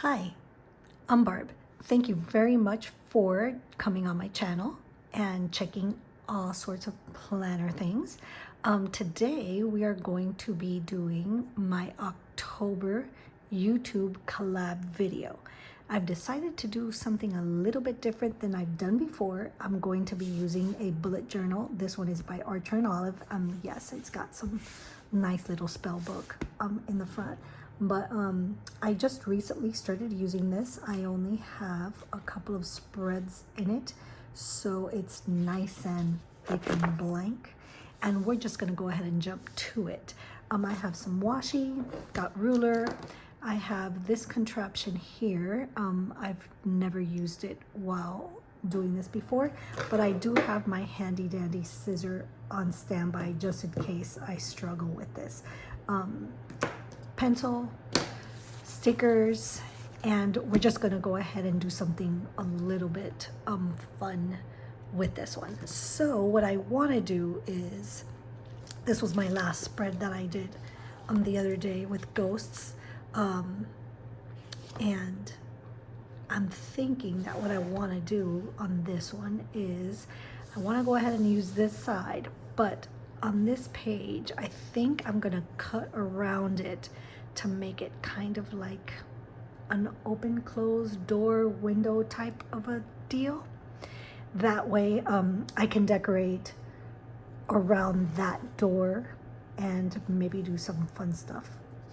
Hi, I'm Barb. Thank you very much for coming on my channel and checking all sorts of planner things. Today we are going to be doing my October YouTube collab video. I've decided to do something a little bit different than I've done before. I'm going to be using a bullet journal. This one is by Archer and Olive. Yes, it's got some nice little spell book in the front. But I just recently started using this. I only have a couple of spreads in it, so it's nice and thick and blank. And we're just gonna go ahead and jump to it. I have some washi, got ruler. I have this contraption here. I've never used it while doing this before, but I do have my handy dandy scissor on standby just in case I struggle with this. Pencil, stickers, and we're just gonna go ahead and do something a little bit fun with this one. So what I want to do is, this was my last spread that I did the other day with ghosts, and I'm thinking that what I want to do on this one is I want to go ahead and use this side, but on this page I think I'm gonna cut around it to make it kind of like an open closed door window type of a deal. That way I can decorate around that door and maybe do some fun stuff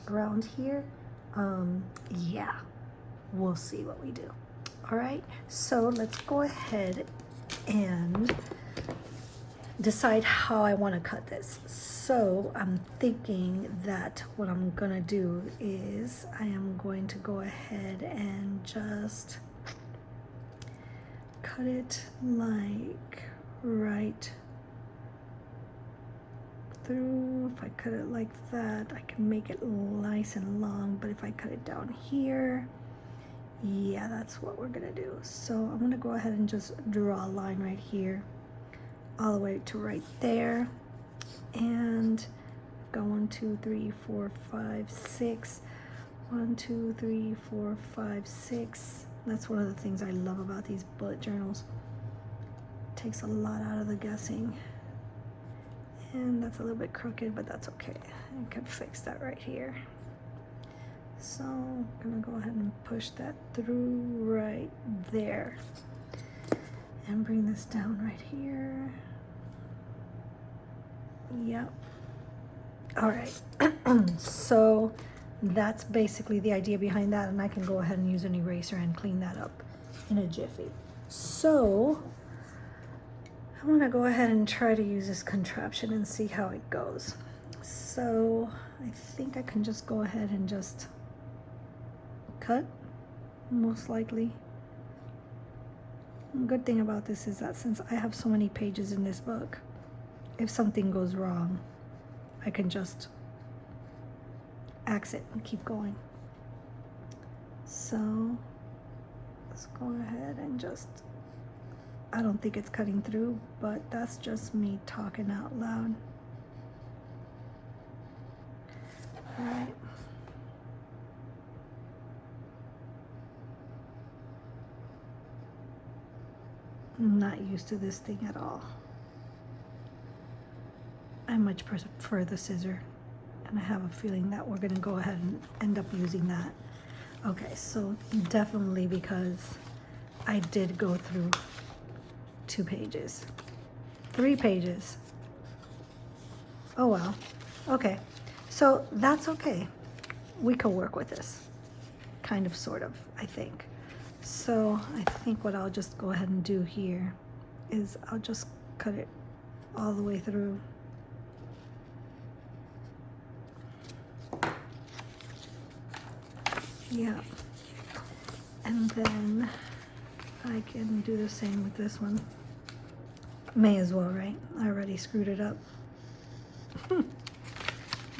around here. Yeah, we'll see what we do. All right, so let's go ahead and decide how I want to cut this. So I'm thinking that what I'm gonna do is I am going to go ahead and just cut it like right through. If I cut it like that, I can make it nice and long, but if I cut it down here, yeah, that's what we're gonna do. So I'm gonna go ahead and just draw a line right here all the way to right there, and go 1 2 3 4 5 6 1 2 3 4 5 6. That's one of the things I love about these bullet journals. It takes a lot out of the guessing. And that's a little bit crooked, but that's okay. I can fix that right here. So I'm gonna go ahead and push that through right there and bring this down right here. Yep. All right. So that's basically the idea behind that, and I can go ahead and use an eraser and clean that up in a jiffy. So I'm gonna go ahead and try to use this contraption and see how it goes. So I think I can just go ahead and just cut, most likely. The good thing about this is that since I have so many pages in this book, if something goes wrong, I can just axe it and keep going. So let's go ahead and just, I don't think it's cutting through, but that's just me talking out loud. All right. I'm not used to this thing at all. I much prefer the scissor, and I have a feeling that we're gonna go ahead and end up using that. Okay, so definitely, because I did go through 2 pages, 3 pages. Oh well, okay. So that's okay. We can work with this, kind of, sort of, I think. So I think what I'll just go ahead and do here is I'll just cut it all the way through. Yeah, and then I can do the same with this one. May as well, right? I already screwed it up. You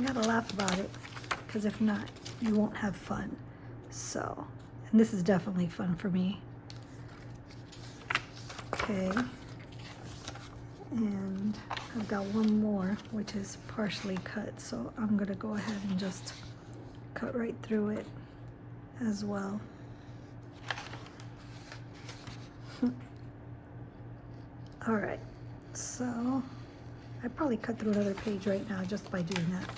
gotta laugh about it, because if not, you won't have fun. So, and this is definitely fun for me. Okay, and I've got one more, which is partially cut, so I'm gonna go ahead and just cut right through it as well. All right, so I probably cut through another page right now just by doing that,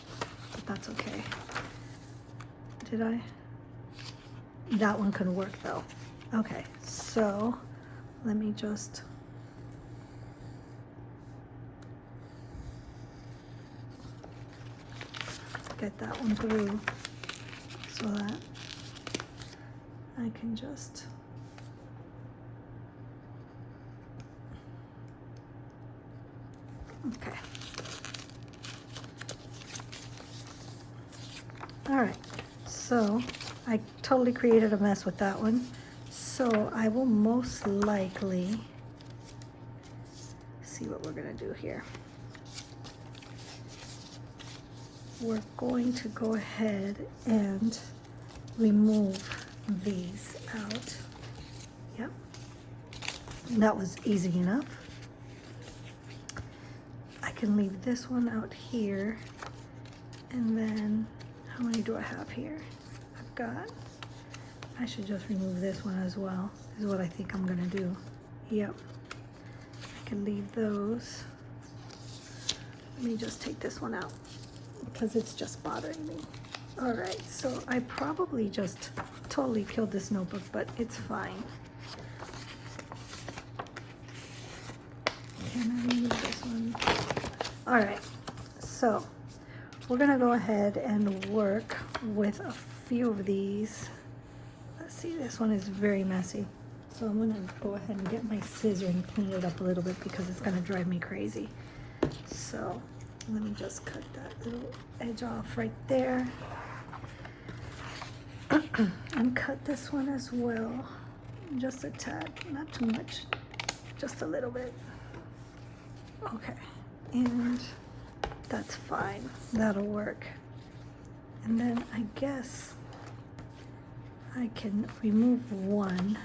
but that's okay. Did I? That one could work though. Okay, so let me just get that one through so that I can just okay. All right, so I totally created a mess with that one. So I will most likely see what we're gonna do here. We're going to go ahead and remove these out. Yep, that was easy enough. I can leave this one out here, and then how many do I have here? I've got, I should just remove this one as well, is what I think I'm gonna do. Yep, I can leave those. Let me just take this one out because it's just bothering me. All right, so I probably just totally killed this notebook, but it's fine. Can I remove this one? All right, so we're gonna go ahead and work with a few of these. Let's see, this one is very messy. So I'm gonna go ahead and get my scissor and clean it up a little bit because it's gonna drive me crazy. So let me just cut that little edge off right there. And cut this one as well. Just a tad, not too much, just a little bit. Okay, and that's fine, that'll work. And then I guess I can remove one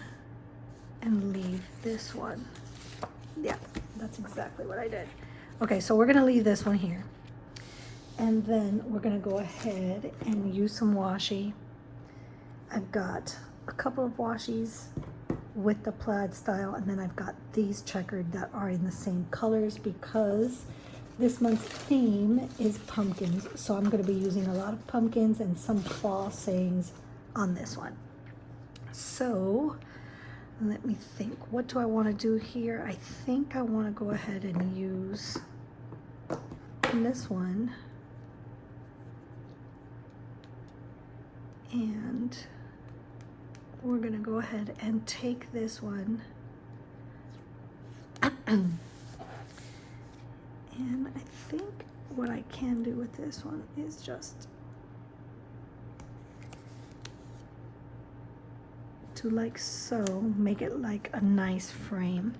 and leave this one. Yeah, that's exactly what I did. Okay, so we're gonna leave this one here. And then we're gonna go ahead and use some washi. I've got a couple of washies with the plaid style, and then I've got these checkered that are in the same colors because this month's theme is pumpkins. So I'm gonna be using a lot of pumpkins and some fall sayings on this one. So let me think, what do I wanna do here? I think I wanna go ahead and use this one. And we're gonna go ahead and take this one and I think what I can do with this one is just to like so make it like a nice frame.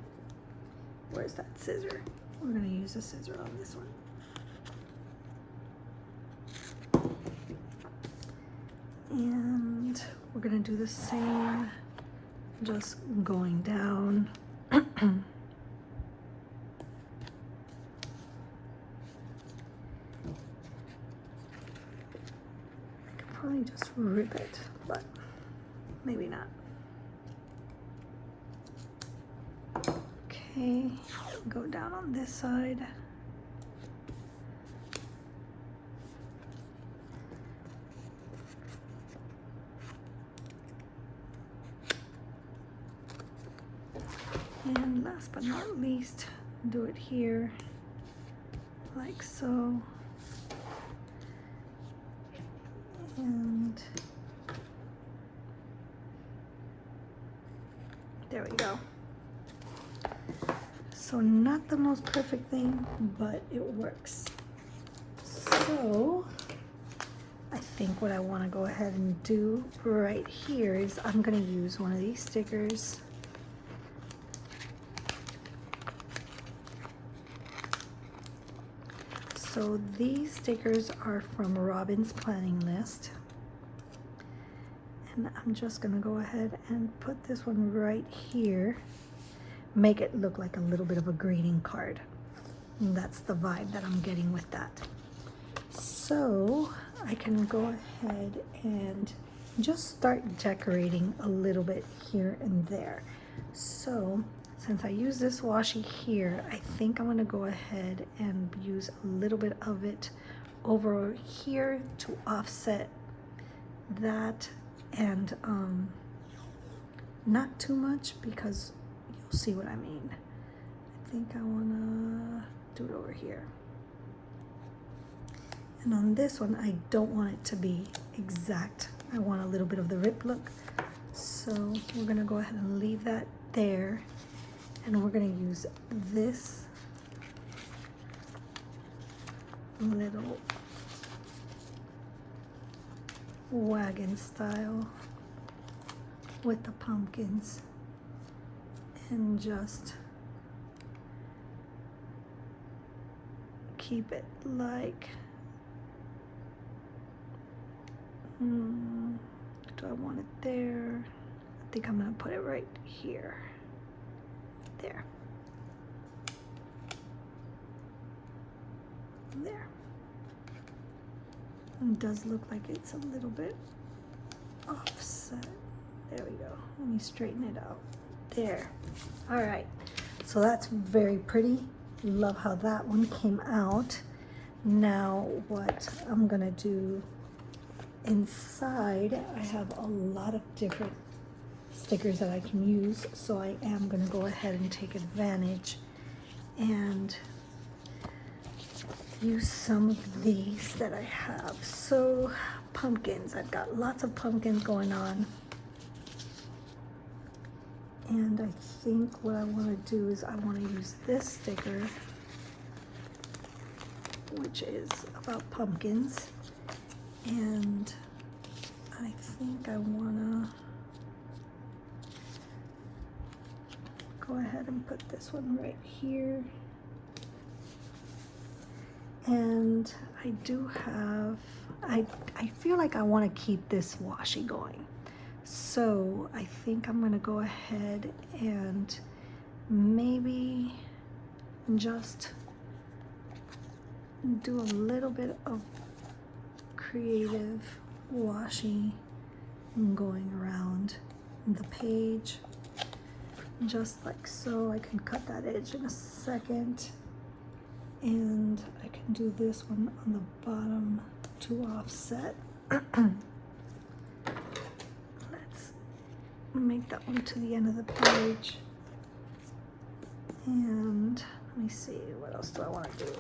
Where's that scissor? We're gonna use a scissor on this one. And we're gonna do the same, just going down. I could probably just rip it, but maybe not. Okay, go down on this side. And last but not least, do it here, like so. And there we go. So not the most perfect thing, but it works. So I think what I want to go ahead and do right here is I'm going to use one of these stickers. So these stickers are from Robin's Planning List. And I'm just gonna go ahead and put this one right here. Make it look like a little bit of a greeting card. And that's the vibe that I'm getting with that. So I can go ahead and just start decorating a little bit here and there. So since I use this washi here, I think I'm gonna go ahead and use a little bit of it over here to offset that, and not too much because you'll see what I mean. I think I wanna do it over here. And on this one, I don't want it to be exact. I want a little bit of the rip look. So we're gonna go ahead and leave that there. And we're gonna use this little wagon style with the pumpkins and just keep it like, do I want it there? I think I'm gonna put it right here. There. There. It does look like it's a little bit offset. There we go. Let me straighten it out. There. All right. So that's very pretty. Love how that one came out. Now what I'm gonna do inside, I have a lot of different stickers that I can use, so I am gonna go ahead and take advantage and use some of these that I have. So pumpkins, I've got lots of pumpkins going on, and I think what I want to do is I want to use this sticker, which is about pumpkins, and I think I want to go ahead and put this one right here. And I do have, I feel like I want to keep this washi going. So I think I'm going to go ahead and maybe just do a little bit of creative washi going around the page, just like so. I can cut that edge in a second. And I can do this one on the bottom to offset. Let's make that one to the end of the page. And let me see, what else do I want to do?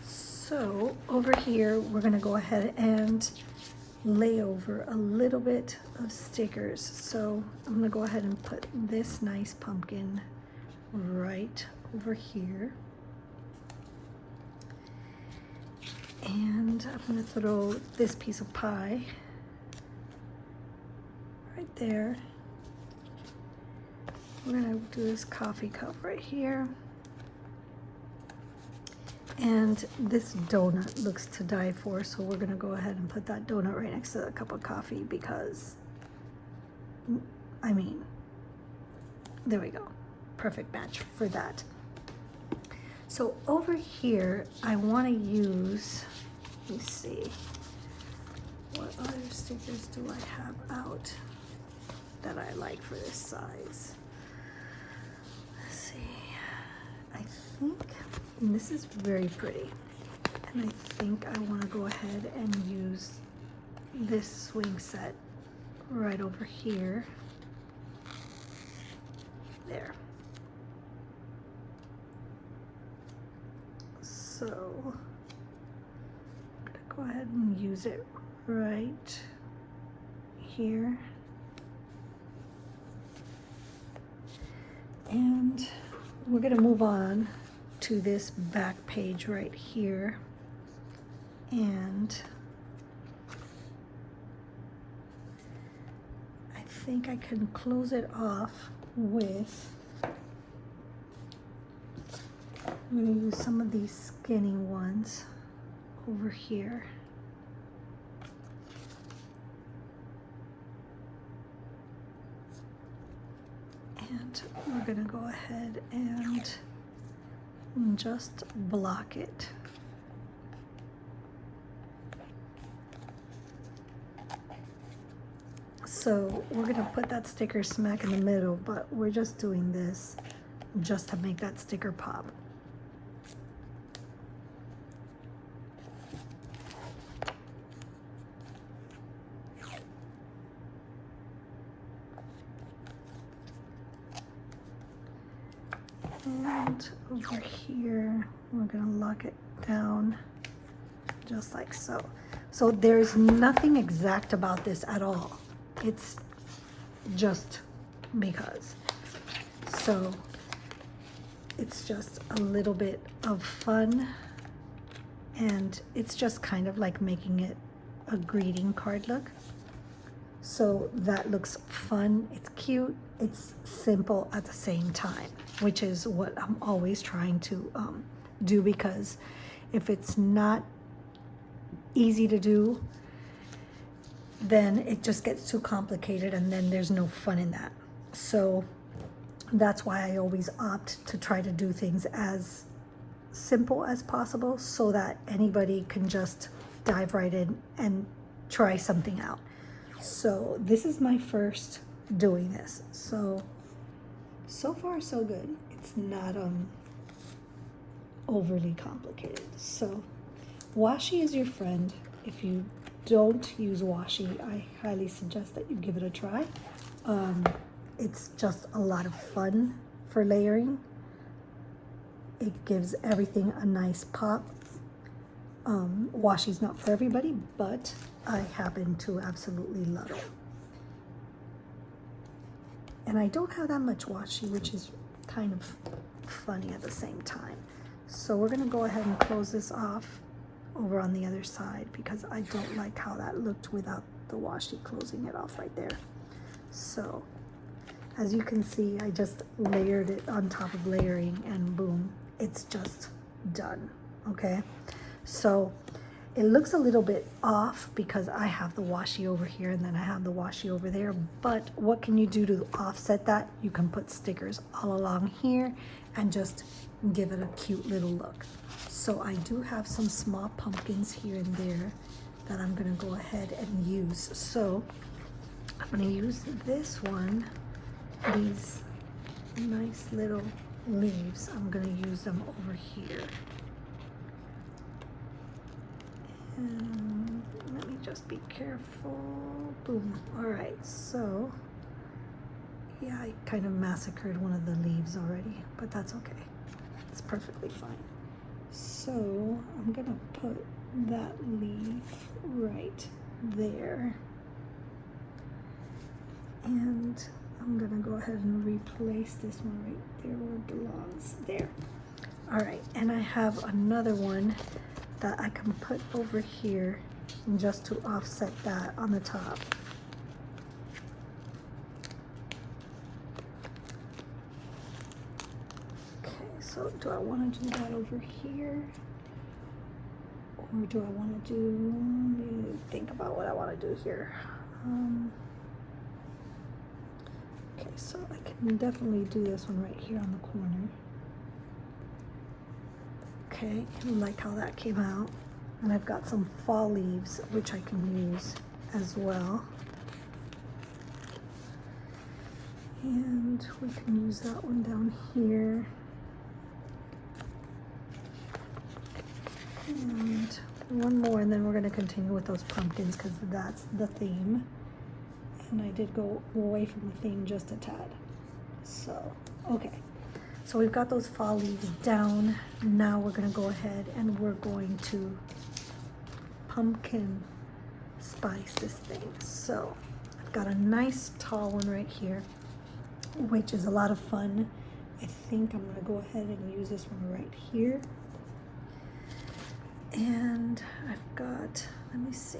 So over here, we're gonna go ahead and lay over a little bit of stickers. So I'm gonna go ahead and put this nice pumpkin right over here. And I'm gonna throw this piece of pie right there. We're gonna do this coffee cup right here. And this donut looks to die for, so we're gonna go ahead and put that donut right next to the cup of coffee because, I mean, there we go. Perfect match for that. So over here, I wanna use, let me see, what other stickers do I have out that I like for this size? Let's see, I think this is very pretty, and I think I want to go ahead and use this swing set right over here. There. So I'm gonna go ahead and use it right here. And we're gonna move on to this back page right here, and I think I can close it off with, I'm going to use some of these skinny ones over here. And we're gonna go ahead and just block it. So we're gonna put that sticker smack in the middle, but we're just doing this just to make that sticker pop. And over here, we're gonna lock it down just like so. So there's nothing exact about this at all. It's just because. So it's just a little bit of fun, and it's just kind of like making it a greeting card look. So that looks fun, it's cute, it's simple at the same time, which is what I'm always trying to do, because if it's not easy to do, then it just gets too complicated and then there's no fun in that. So that's why I always opt to try to do things as simple as possible so that anybody can just dive right in and try something out. So this is my first doing this. So far so good. It's not overly complicated. So washi is your friend. If you don't use washi, I highly suggest that you give it a try. It's just a lot of fun for layering. It gives everything a nice pop. Washi's not for everybody, but I happen to absolutely love it. And I don't have that much washi, which is kind of funny at the same time. So we're gonna go ahead and close this off over on the other side because I don't like how that looked without the washi closing it off right there. So as you can see, I just layered it on top of layering and boom, it's just done, okay? So it looks a little bit off because I have the washi over here and then I have the washi over there, but what can you do to offset that? You can put stickers all along here and just give it a cute little look. So I do have some small pumpkins here and there that I'm gonna go ahead and use. So I'm gonna use this one, these nice little leaves. I'm gonna use them over here. And let me just be careful. Boom. All right, so yeah, I kind of massacred one of the leaves already, but that's okay. It's perfectly fine. So I'm gonna put that leaf right there. And I'm gonna go ahead and replace this one right there where it belongs, there. All right, and I have another one that I can put over here just to offset that on the top. Okay, so do I want to do that over here? Or do I want to do, let me think about what I want to do here. Okay, so I can definitely do this one right here on the corner. Okay, I like how that came out. And I've got some fall leaves, which I can use as well. And we can use that one down here. And one more, and then we're gonna continue with those pumpkins because that's the theme. And I did go away from the theme just a tad. So, okay. So we've got those fall leaves down. Now we're gonna go ahead and we're going to pumpkin spice this thing. So I've got a nice tall one right here, which is a lot of fun. I think I'm gonna go ahead and use this one right here. And I've got, let me see.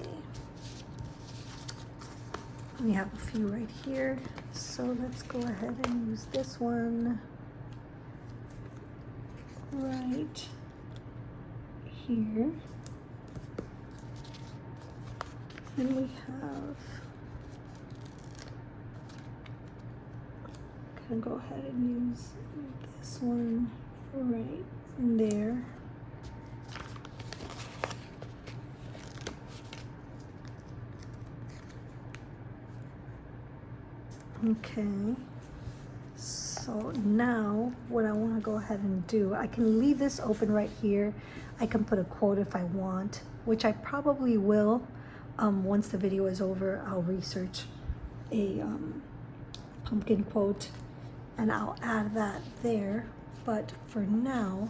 We have a few right here. So let's go ahead and use this one right here. And we have, gonna go ahead and use this one right there. Okay, so now what I want to go ahead and do, I can leave this open right here. I can put a quote if I want, which I probably will. Once the video is over, I'll research a pumpkin quote and I'll add that there. But for now,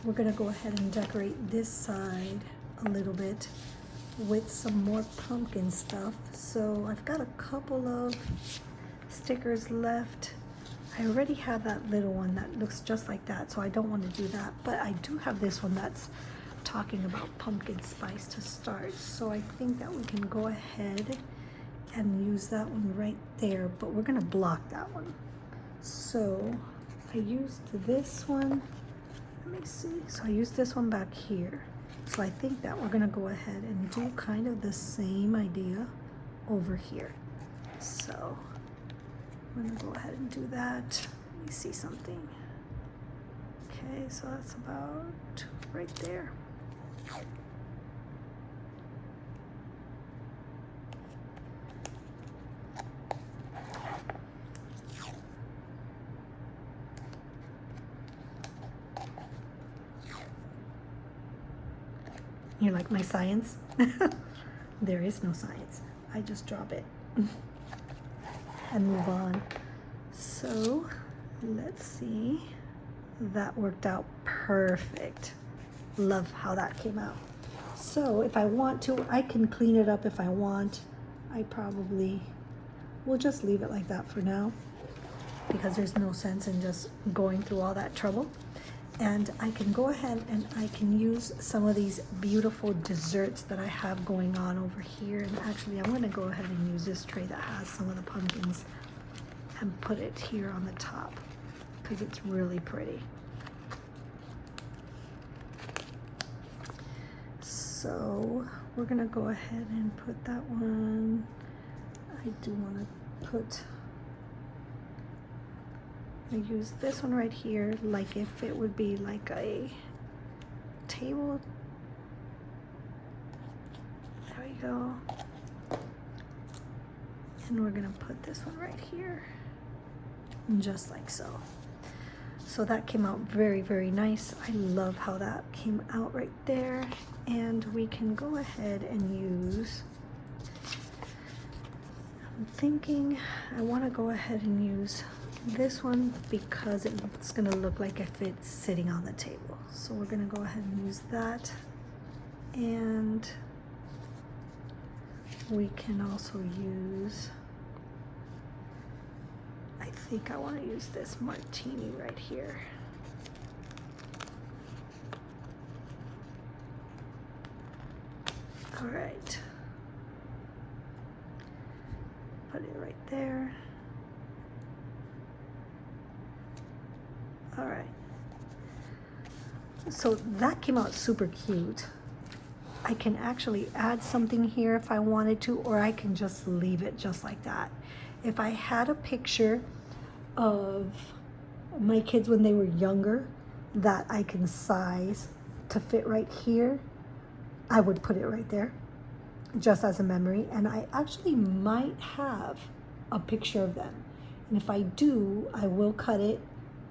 we're gonna go ahead and decorate this side a little bit with some more pumpkin stuff. So I've got a couple of stickers left. I already have that little one that looks just like that, so I don't want to do that, but I do have this one that's talking about pumpkin spice to start, so I think that we can go ahead and use that one right there, but we're gonna block that one. So I used this one, let me see, so I used this one back here. So I think that we're gonna go ahead and do kind of the same idea over here. So I'm gonna go ahead and do that. Let me see something. Okay, so that's about right there. You like my science? There is no science. I just drop it and move on. So let's see. That worked out perfect. Love how that came out. So if I want to, I can clean it up if I want. I probably will just leave it like that for now because there's no sense in just going through all that trouble. And I can go ahead and I can use some of these beautiful desserts that I have going on over here. And actually, I'm gonna go ahead and use this tray that has some of the pumpkins and put it here on the top because it's really pretty. So we're gonna go ahead and put that one. I do wanna put, I use this one right here, like if it would be like a table. There we go. And we're gonna put this one right here, just like so. So that came out very, very nice. I love how that came out right there. And we can go ahead and use, I'm thinking I wanna go ahead and use this one because it's gonna look like if it's sitting on the table. So we're gonna go ahead and use that. And we can also use, I think I wanna use this martini right here. All right. Put it right there. All right, so that came out super cute. I can actually add something here if I wanted to, or I can just leave it just like that. If I had a picture of my kids when they were younger that I can size to fit right here, I would put it right there just as a memory. And I actually might have a picture of them. And if I do, I will cut it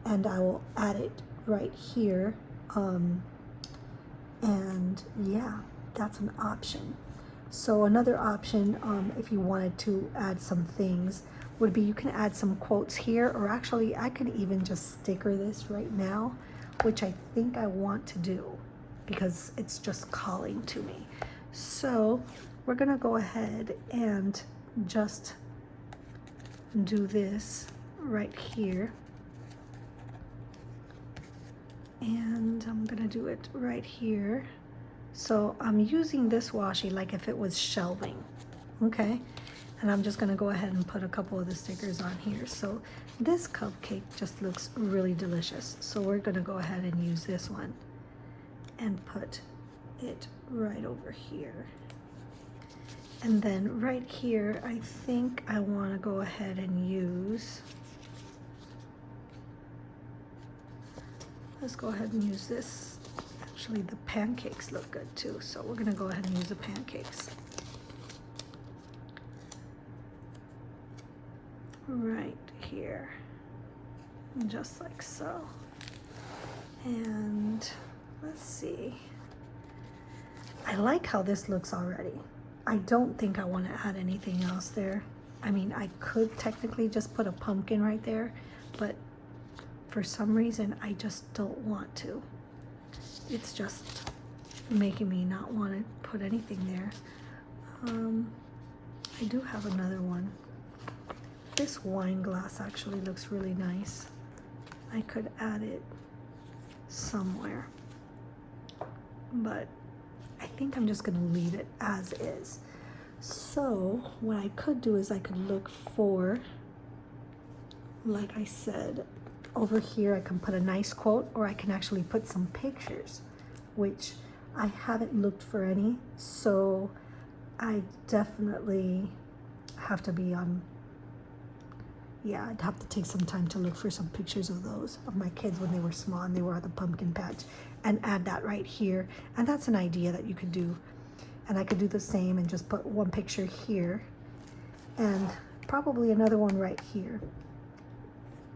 and I will add it right here. And yeah, that's an option. So another option, if you wanted to add some things, would be you can add some quotes here, or actually I could even just sticker this right now, which I think I want to do because it's just calling to me. So we're gonna go ahead and just do this right here. And I'm gonna do it right here. So I'm using this washi like if it was shelving, okay? And I'm just gonna go ahead and put a couple of the stickers on here. So this cupcake just looks really delicious. So we're gonna go ahead and use this one and put it right over here. And then right here, I think I wanna go ahead and use let's go ahead and use this. Actually, the pancakes look good too, so we're gonna go ahead and use the pancakes. Right here, just like so. And let's see. I like how this looks already. I don't think I want to add anything else there. I mean, I could technically just put a pumpkin right there, but for some reason, I just don't want to. It's just making me not want to put anything there. I do have another one. This wine glass actually looks really nice. I could add it somewhere, but I think I'm just gonna leave it as is. So what I could do is I could look for, like I said, over here I can put a nice quote, or I can actually put some pictures, which I haven't looked for any, so I definitely have to be on, yeah, I'd have to take some time to look for some pictures of those, of my kids when they were small and they were at the pumpkin patch, and add that right here. And that's an idea that you could do. And I could do the same and just put one picture here and probably another one right here.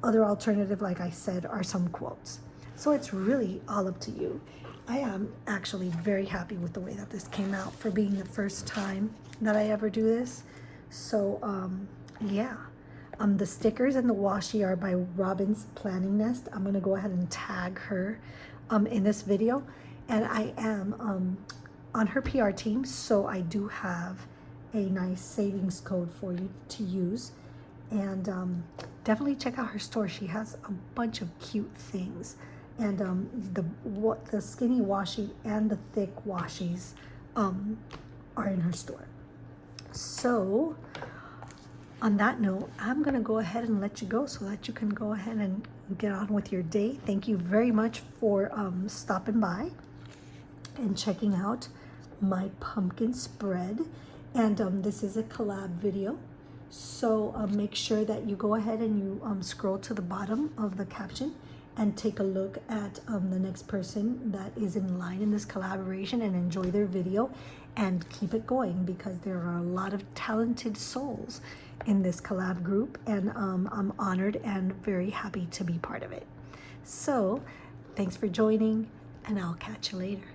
Other alternative, like I said, are some quotes. So it's really all up to you. I am actually very happy with the way that this came out for being the first time that I ever do this. So yeah. The stickers and the washi are by Robin's Planning Nest. I'm gonna go ahead and tag her in this video. And I am on her PR team, so I do have a nice savings code for you to use. And definitely check out her store. She has a bunch of cute things. And the skinny washi and the thick washis are in her store. So on that note, I'm gonna go ahead and let you go so that you can go ahead and get on with your day. Thank you very much for stopping by and checking out my pumpkin spread. And this is a collab video. So make sure that you go ahead and you scroll to the bottom of the caption and take a look at the next person that is in line in this collaboration, and enjoy their video and keep it going, because there are a lot of talented souls in this collab group, and I'm honored and very happy to be part of it. So thanks for joining, and I'll catch you later.